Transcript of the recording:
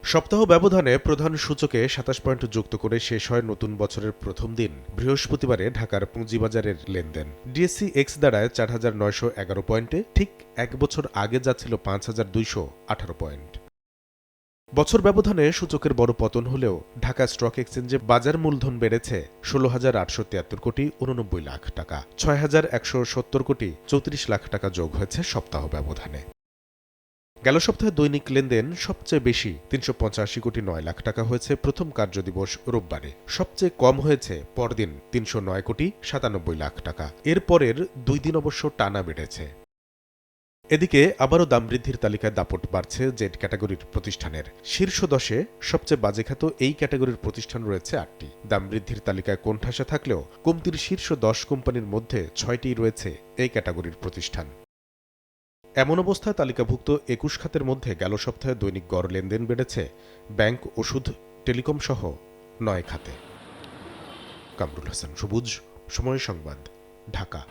সপ্তাহ ব্যবধানে প্রধান সূচকে ২৭ পয়েন্ট যুক্ত করে শেষ হয় নতুন বছরের প্রথম দিন বৃহস্পতিবারে ঢাকার পুঁজিবাজারের লেনদেন। ডিএসসি এক্স দাঁড়ায় ৪,৯১১ পয়েন্টে, ঠিক এক বছর আগে যা ছিল ৫,২১৮ পয়েন্ট। বছর ব্যবধানে সূচকের বড় পতন হলেও ঢাকা স্টক এক্সচেঞ্জে বাজার মূলধন বেড়েছে ১৬,৮৭৩ কোটি ৮৯ লাখ টাকা, ৬,১৭০ কোটি ৩৪ লাখ টাকা যোগ হয়েছে সপ্তাহ ব্যবধানে। গেল সপ্তাহে দৈনিক লেনদেন সবচেয়ে বেশি ৩৮৫ কোটি ৯ লাখ টাকা হয়েছে প্রথম কার্যদিবস রোববারে। সবচেয়ে কম হয়েছে পরদিন ৩০৯ কোটি ৯৭ লাখ টাকা। এর পরের দুই দিন অবশ্য টানা বেড়েছে। এদিকে আবারও দাম বৃদ্ধির তালিকায় দাপট বাড়ছে জেড ক্যাটাগরির প্রতিষ্ঠানের। শীর্ষ ১০-এ সবচেয়ে বাজেখ্যাত এই ক্যাটাগরির প্রতিষ্ঠান রয়েছে ৮টি। দাম বৃদ্ধির তালিকায় কোণঠাসা থাকলেও কমতির শীর্ষ ১০ কোম্পানির মধ্যে ৬টি রয়েছে এই ক্যাটাগরির প্রতিষ্ঠান। এমন অবস্থায় তালিকাভুক্ত ২১ খাতের মধ্যে গেল সপ্তাহে দৈনিক গড় লেনদেন বেড়েছে ব্যাংক, ওষুধ, টেলিকম সহ ৯ খাতে। কামরুল হাসান সবুজ, সময় সংবাদ, ঢাকা।